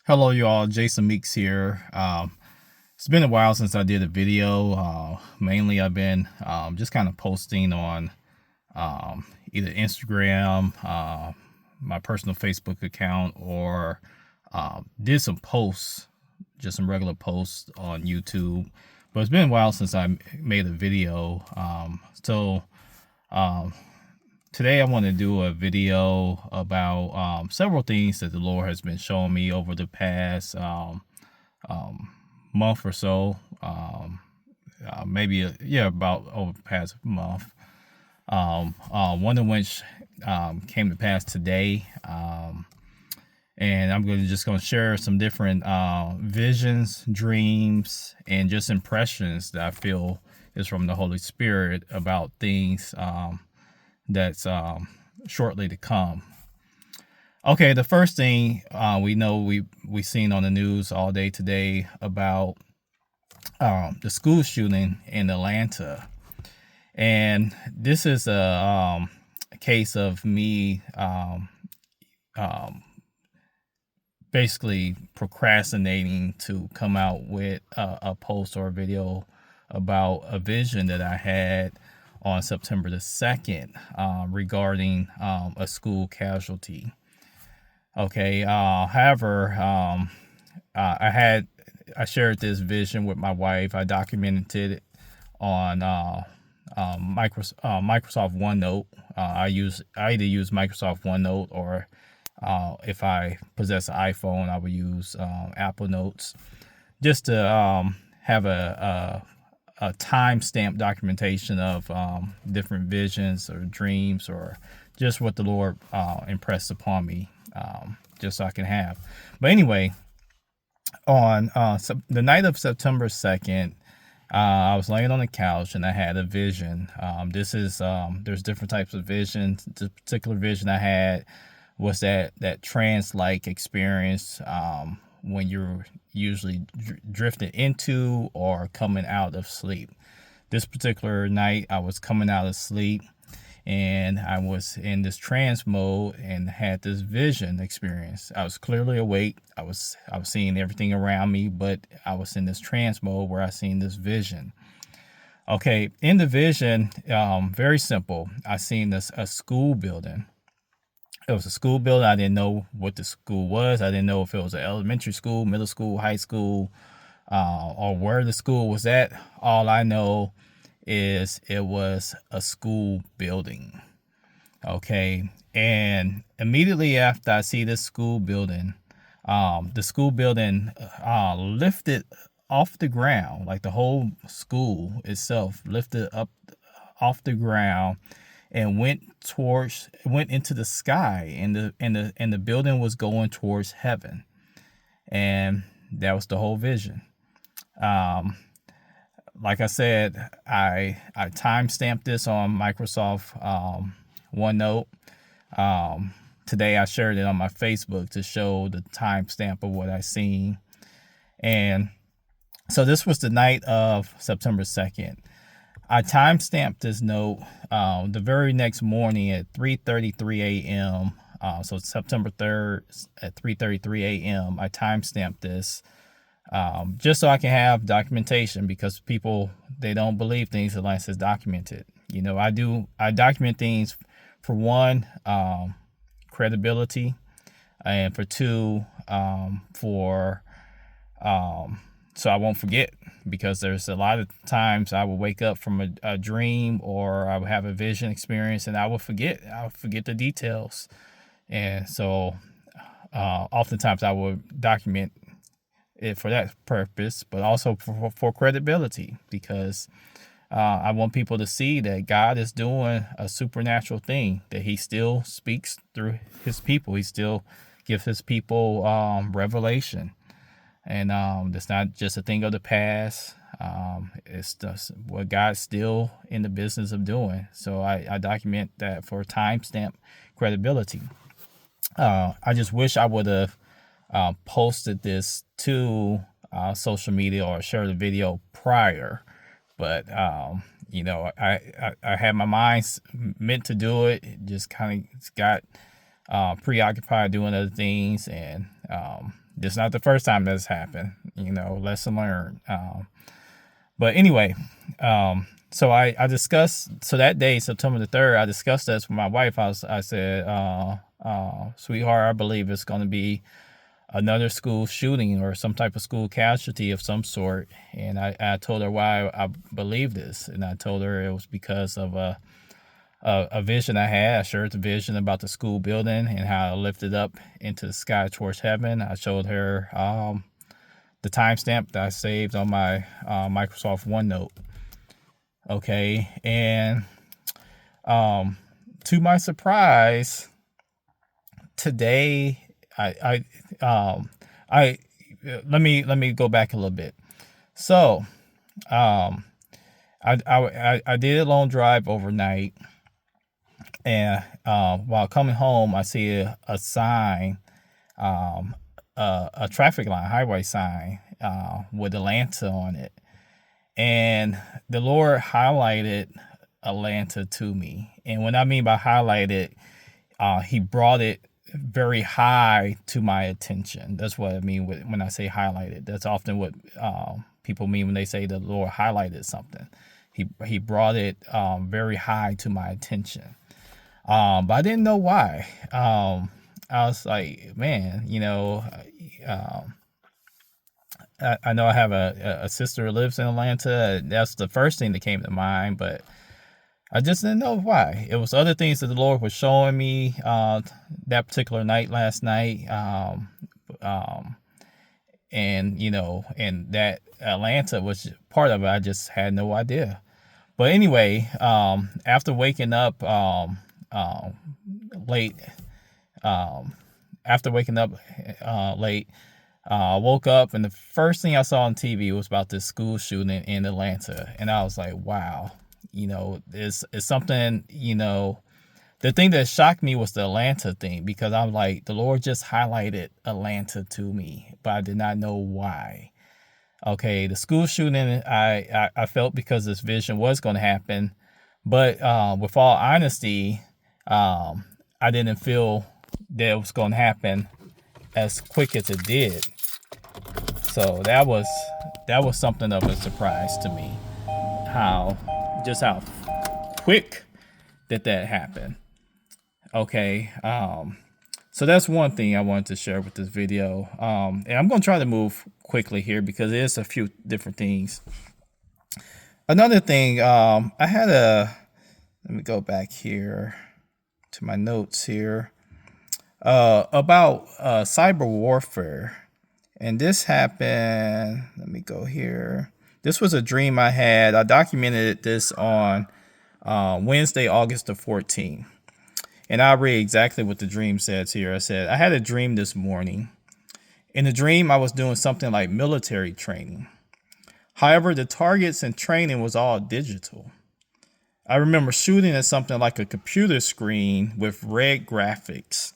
Hello, you all. Jason Meeks here. It's been a while since I did a video. Mainly, I've been just kind of posting on either Instagram, my personal Facebook account, or did some posts, just some regular posts on YouTube. But it's been a while since I made a video. So um, Today I want to do a video about several things that the Lord has been showing me over the past um, month or so. Maybe about over the past month. One of which came to pass today, and I'm just going to share some different visions, dreams, and just impressions that I feel is from the Holy Spirit about things that's shortly to come. Okay, the first thing we know we seen on the news all day today about the school shooting in Atlanta, and this is a case of me basically procrastinating to come out with a post or a video about a vision that I had on September the 2nd regarding a school casualty. Okay. However, I shared this vision with my wife. I documented it on Microsoft OneNote. I either use Microsoft OneNote, or if I possess an iPhone, I would use Apple Notes, just to have a timestamp documentation of different visions or dreams, or just what the Lord impressed upon me, just so I can have. But anyway, on the night of September 2nd, I was laying on the couch and I had a vision. There's different types of visions. The particular vision I had was that trance-like experience when you're usually drifting into or coming out of sleep. This particular night, I was coming out of sleep and I was in this trance mode and had this vision experience. I was clearly awake. I was seeing everything around me, but I was in this trance mode where I seen this vision. Okay, in the vision, very simple. I seen a school building. It was a school building. I didn't know what the school was. I didn't know if it was an elementary school, middle school, high school, or where the school was at. All I know is it was a school building. Okay. And immediately after I see this school building, the school building lifted off the ground, like the whole school itself lifted up off the ground and went into the sky, and the building was going towards heaven. And that was the whole vision. Like I said, I timestamped this on Microsoft OneNote. Today I shared it on my Facebook to show the timestamp of what I seen. And so this was the night of September 2nd. I timestamped this note the very next morning at 3:33 a.m. So September 3rd at 3:33 a.m. I timestamped this just so I can have documentation, because people, they don't believe things unless it's documented. You know, I document things for one, credibility, and for two, for so I won't forget, because there's a lot of times I will wake up from a dream, or I will have a vision experience, and I'll forget the details. And so oftentimes I will document it for that purpose, but also for credibility, because I want people to see that God is doing a supernatural thing, that he still speaks through his people. He still gives his people revelation. And it's not just a thing of the past. It's just what God's still in the business of doing. So I document that for timestamp credibility. I just wish I would have posted this to social media or shared the video prior. But you know, I had my mind meant to do it. It just kind of got preoccupied doing other things, and this is not the first time that's happened. Lesson learned. But anyway, so I discussed, so that day, September the 3rd, I discussed this with my wife. I said, sweetheart, I believe it's going to be another school shooting or some type of school casualty of some sort. And I told her why I believe this. And I told her it was because of a vision I had. I shared the vision about the school building and how I lifted up into the sky towards heaven. I showed her the timestamp that I saved on my Microsoft OneNote. Okay, and to my surprise, today I let me go back a little bit. So I did a long drive overnight, and while coming home, I see a sign, a traffic line, highway sign, with Atlanta on it. And the Lord highlighted Atlanta to me. And what I mean by highlighted, he brought it very high to my attention. That's what I mean when I say highlighted. That's often what people mean when they say the Lord highlighted something. He brought it very high to my attention. But I didn't know why. I was like, man, I know I have a sister who lives in Atlanta. That's the first thing that came to mind, but I just didn't know why. It was other things that the Lord was showing me that particular night last night. And that Atlanta was part of it. I just had no idea. But anyway, after waking up late, I woke up, and the first thing I saw on TV was about this school shooting in Atlanta. And I was like, wow, it's something, the thing that shocked me was the Atlanta thing, because I'm like, the Lord just highlighted Atlanta to me, but I did not know why. Okay, the school shooting, I felt because this vision was going to happen. But with all honesty, I didn't feel that it was going to happen as quick as it did. So that was something of a surprise to me, how quick that happened. Okay, so that's one thing I wanted to share with this video. And I'm going to try to move quickly here because there's a few different things. Another thing, let me go back here to my notes here about cyber warfare. And this happened, let me go here. This was a dream I had. I documented this on Wednesday, August the 14th. And I'll read exactly what the dream says here. I said, I had a dream this morning. In the dream, I was doing something like military training. However, the targets and training was all digital. I remember shooting at something like a computer screen with red graphics.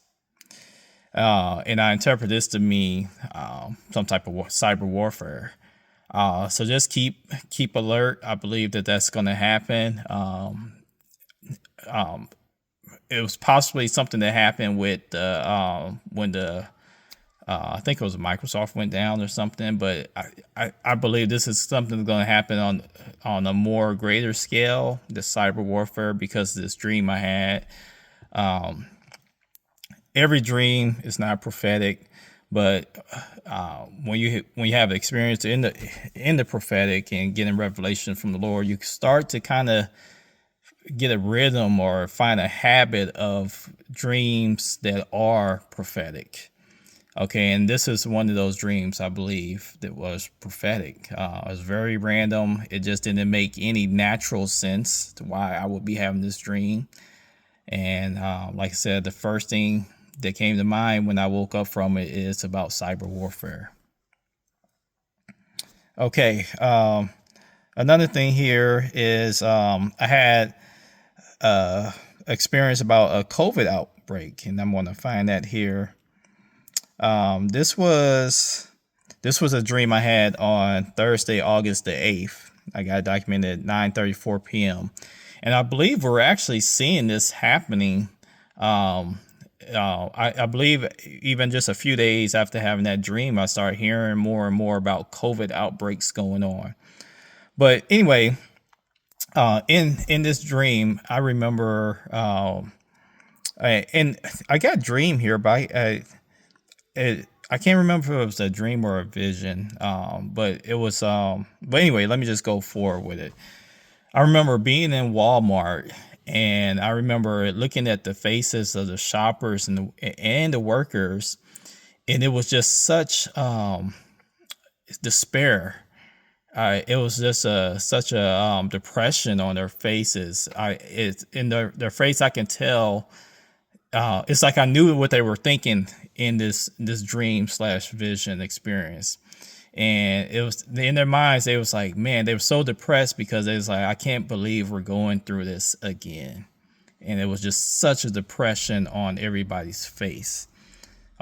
And I interpret this to mean some type of cyber warfare. So just keep alert. I believe that that's going to happen. It was possibly something that happened with when the I think it was Microsoft went down or something. But I believe this is something that's going to happen on a more greater scale, the cyber warfare, because of this dream I had. Every dream is not prophetic, but when you have experience in the prophetic and getting revelation from the Lord, you start to kind of get a rhythm or find a habit of dreams that are prophetic. Okay, and this is one of those dreams, I believe, that was prophetic. It was very random. It just didn't make any natural sense to why I would be having this dream. And like I said, the first thing that came to mind when I woke up from it is about cyber warfare. Okay, another thing here is I had experience about a COVID outbreak, and I'm going to find that here. This was a dream I had on Thursday, August the 8th. I got it documented at 9:34 p.m. And I believe we're actually seeing this happening I believe even just a few days after having that dream, I started hearing more and more about COVID outbreaks going on. But anyway, in this dream, I remember, and I got a dream here, but I can't remember if it was a dream or a vision. But it was. But anyway, let me just go forward with it. I remember being in Walmart, and I remember looking at the faces of the shoppers and the workers, and it was just such despair. It was just such a depression on their faces. It's in their face. I can tell. It's like I knew what they were thinking in this dream slash vision experience, and it was in their minds. They was like, man, they were so depressed because it was like, I can't believe we're going through this again, and it was just such a depression on everybody's face.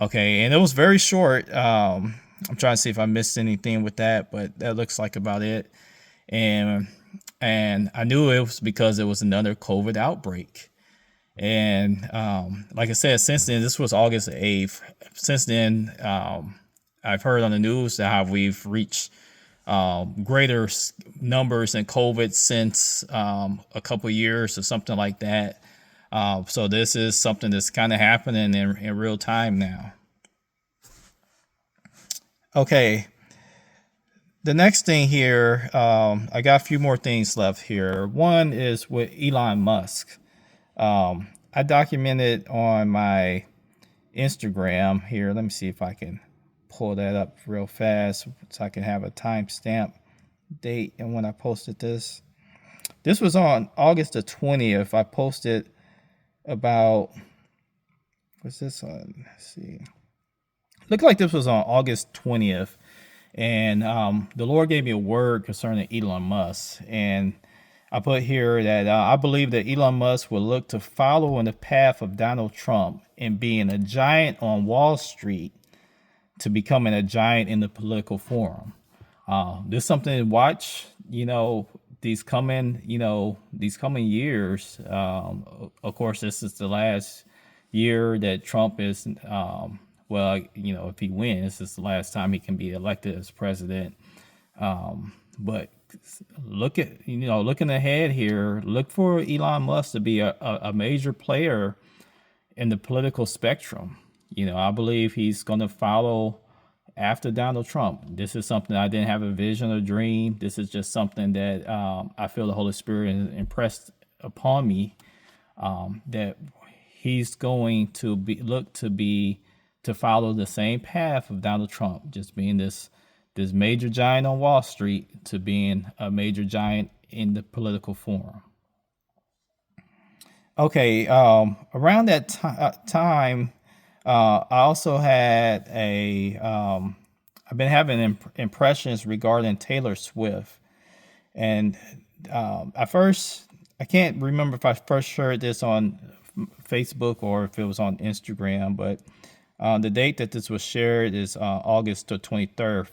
Okay, and it was very short. I'm trying to see if I missed anything with that, but that looks like about it. And and I knew it was because it was another COVID outbreak. And like I said, since then, this was August 8th. Since then, I've heard on the news that how we've reached greater numbers in COVID since a couple years or something like that. So this is something that's kind of happening in real time now. Okay, the next thing here, I got a few more things left here. One is with Elon Musk. I documented on my Instagram here. Let me see if I can pull that up real fast so I can have a timestamp date and when I posted this. This was on August the 20th. I posted about, what's this on? Let's see. Looked like this was on August 20th. And the Lord gave me a word concerning Elon Musk. And I put here that I believe that Elon Musk will look to follow in the path of Donald Trump in being a giant on Wall Street to becoming a giant in the political forum. This is something to watch, these coming years. Of course, this is the last year that Trump is, if he wins, this is the last time he can be elected as president. But looking ahead here, look for Elon Musk to be a major player in the political spectrum. I believe he's going to follow after Donald Trump. This is something I didn't have a vision or dream. This is just something that I feel the Holy Spirit impressed upon me, that he's going to to follow the same path of Donald Trump, just being this major giant on Wall Street to being a major giant in the political forum. Okay, around that time, I also had I've been having impressions regarding Taylor Swift. And I can't remember if I first shared this on Facebook or if it was on Instagram, but the date that this was shared is August the 23rd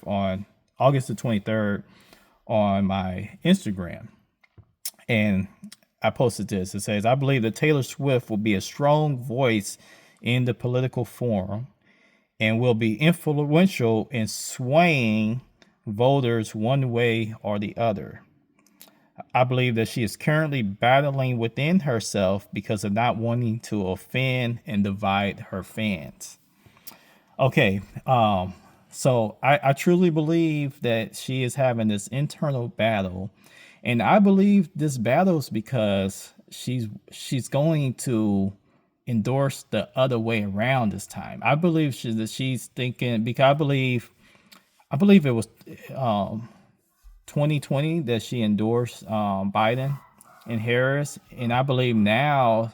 on my Instagram. And I posted this. It says, I believe that Taylor Swift will be a strong voice in the political forum and will be influential in swaying voters one way or the other. I believe that she is currently battling within herself because of not wanting to offend and divide her fans. Okay, so I truly believe that she is having this internal battle, and I believe this battle is because she's going to endorse the other way around this time. I believe she's thinking, because I believe it was 2020 that she endorsed Biden and Harris, and I believe now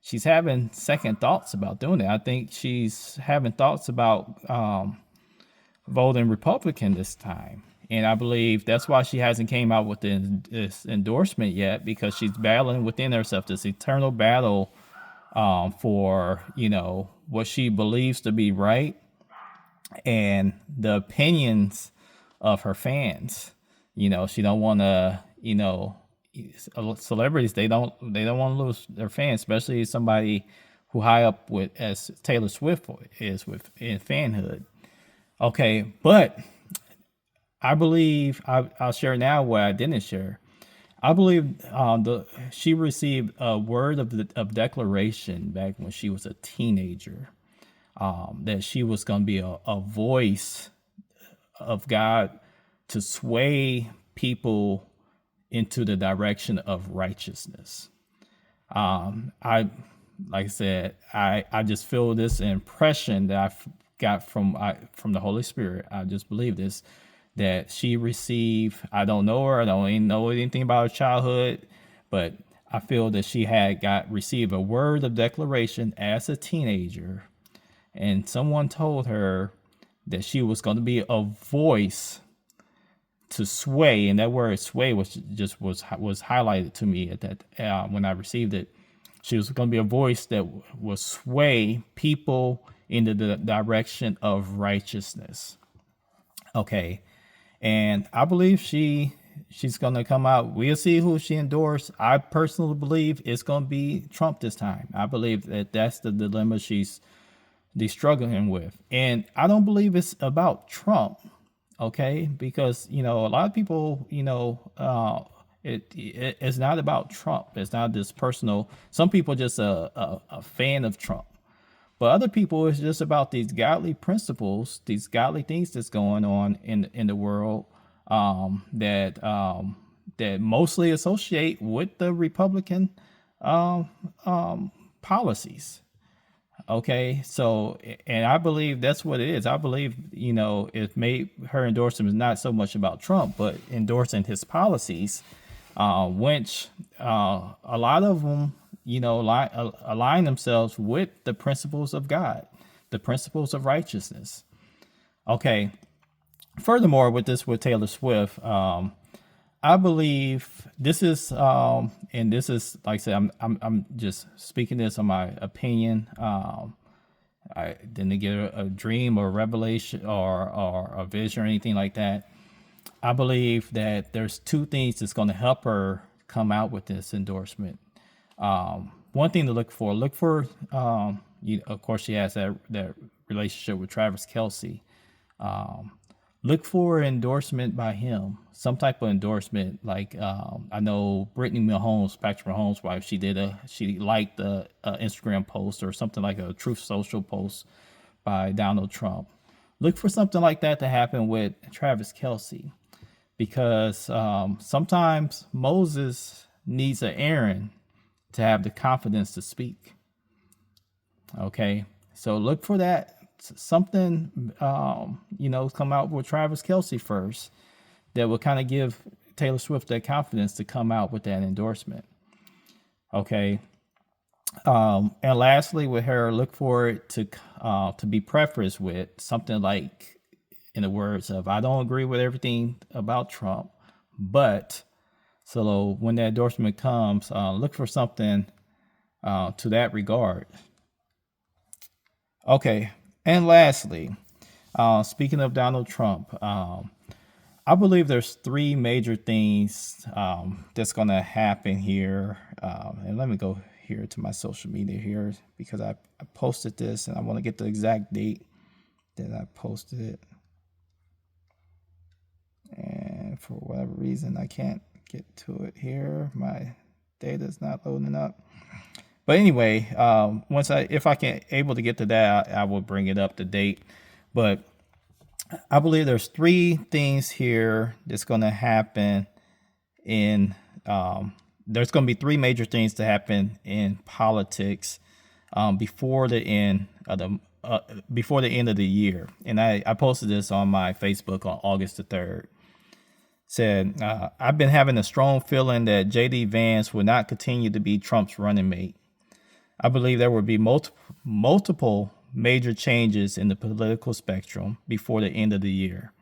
she's having second thoughts about doing it. I think she's having thoughts about voting Republican this time. And I believe that's why she hasn't came out with this endorsement yet, because she's battling within herself, this eternal battle for, what she believes to be right and the opinions of her fans. She don't want to, celebrities, they don't want to lose their fans, especially somebody who high up with as Taylor Swift is with in fanhood. Okay, but I believe I'll share now what I didn't share. I believe she received a word of declaration back when she was a teenager, that she was going to be a voice of God to sway people into the direction of righteousness. I like I said, I just feel this impression that I got from the Holy Spirit. I just believe this, that she received. I don't know her. I don't even know anything about her childhood, but I feel that she had received a word of declaration as a teenager, and someone told her that she was going to be a voice to sway, and that word sway was highlighted to me at that when I received it. She was going to be a voice that will sway people into the direction of righteousness. Okay, and I believe she's going to come out. We'll see who she endorsed. I personally believe it's going to be Trump this time. I believe that that's the dilemma she's struggling with, and I don't believe it's about Trump. Okay, because a lot of people, it's not about Trump. It's not this personal. Some people just a fan of Trump, but other people it's just about these godly principles, these godly things that's going on in the world, that mostly associate with the Republican policies. Okay, so, and I believe that's what it is. I believe, it made her endorsement is not so much about Trump, but endorsing his policies, which a lot of them, align themselves with the principles of God, the principles of righteousness. Okay, furthermore, with Taylor Swift, I believe this is, and this is like I said, I'm just speaking this on my opinion. I didn't get a dream or a revelation or a vision or anything like that. I believe that there's two things that's going to help her come out with this endorsement. One thing to look for, of course, she has that relationship with Travis Kelce. Look for endorsement by him, some type of endorsement. Like I know Brittany Mahomes, Patrick Mahomes' wife, she liked the Instagram post or something like a Truth Social post by Donald Trump. Look for something like that to happen with Travis Kelce, because sometimes Moses needs an Aaron to have the confidence to speak. Okay, so look for that. Something, come out with Travis Kelce first that will kind of give Taylor Swift that confidence to come out with that endorsement. Okay. And lastly, with her, look for it to be prefaced with something like, in the words of, I don't agree with everything about Trump, but so when that endorsement comes, look for something to that regard. Okay. And lastly, speaking of Donald Trump, I believe there's three major things that's going to happen here. And let me go here to my social media here, because I posted this and I want to get the exact date that I posted it. And for whatever reason, I can't get to it here. My data is not loading up. But anyway, if I can able to get to that, I will bring it up to date. But I believe there's three things here that's going to happen there's going to be three major things to happen in politics before the end of the year. And I posted this on my Facebook on August the 3rd. Said, I've been having a strong feeling that J.D. Vance will not continue to be Trump's running mate. I believe there will be multiple major changes in the political spectrum before the end of the year.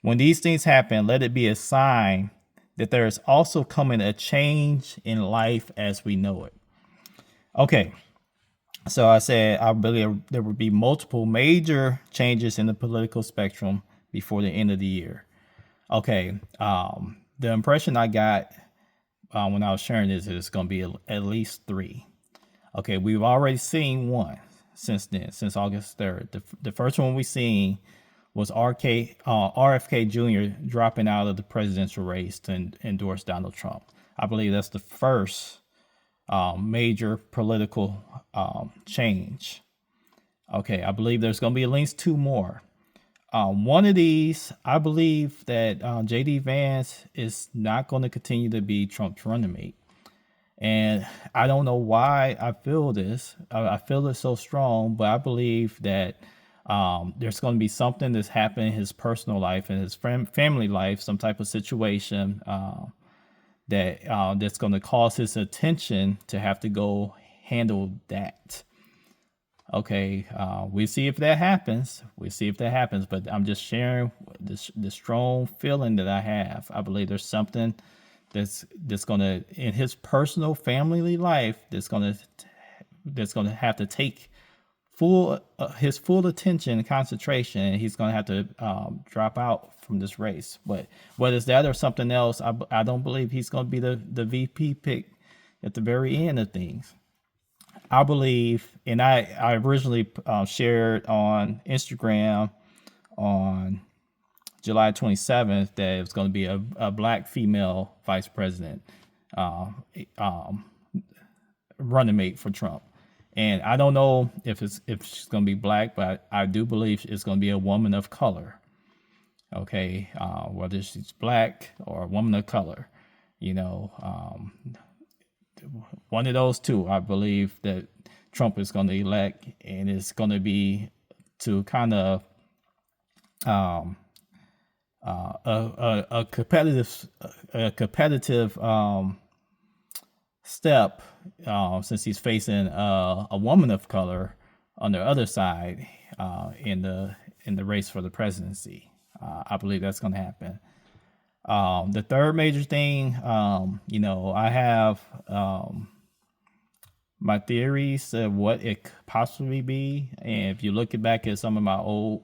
When these things happen, let it be a sign that there is also coming a change in life as we know it. Okay, so I said I believe there will be multiple major changes in the political spectrum before the end of the year. Okay, the impression I got when I was sharing this is it's going to be at least three. Okay, we've already seen one since then, since August 3rd. The first one we seen was RFK Jr. dropping out of the presidential race to endorse Donald Trump. I believe that's the first major political change. Okay, I believe there's going to be at least two more. One of these, I believe that J.D. Vance is not going to continue to be Trump's running mate. And I don't know why I feel this. I feel it so strong, but I believe that there's going to be something that's happened in his personal life and his family life, some type of situation that's going to cause his attention to have to go handle that. Okay, we see if that happens. But I'm just sharing this strong feeling that I have. I believe there's something that's gonna in his personal family life that's gonna have to take his full attention and concentration, and he's gonna have to drop out from this race. But whether it's that or something else, I don't believe he's gonna be the VP pick at the very end of things. I believe, and I originally shared on Instagram on July 27th that it was going to be a black female vice president running mate for Trump. And I don't know if she's going to be black, but I do believe it's going to be a woman of color. Okay, whether she's black or a woman of color, one of those two, I believe that Trump is going to elect, and it's going to be to kind of a competitive step, since he's facing a woman of color on the other side in the race for the presidency. I believe that's going to happen. The third major thing, I have my theories of what it could possibly be. And if you look back at some of my old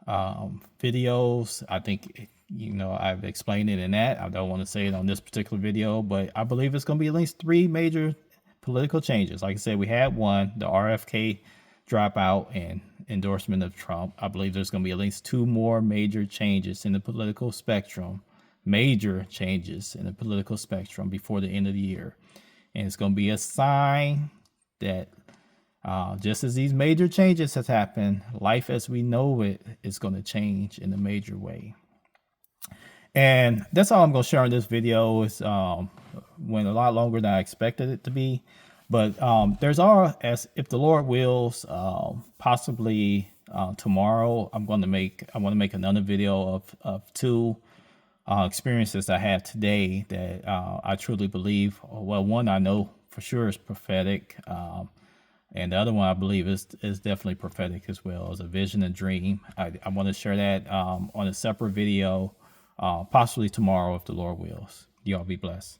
videos, I think, I've explained it in that. I don't want to say it on this particular video, but I believe it's going to be at least three major political changes. Like I said, we had one, the RFK dropout and endorsement of Trump. I believe there's going to be at least two more major changes in the political spectrum. Major changes in the political spectrum before the end of the year. And it's going to be a sign that just as these major changes has happened, life as we know it is going to change in a major way. And that's all I'm going to share in this video. It's went a lot longer than I expected it to be. But there's as if the Lord wills, possibly tomorrow I want to make another video of two experiences I had today that I truly believe. Well, one I know for sure is prophetic, and the other one I believe is definitely prophetic as well, as a vision and dream. I want to share that on a separate video, possibly tomorrow if the Lord wills. You all be blessed.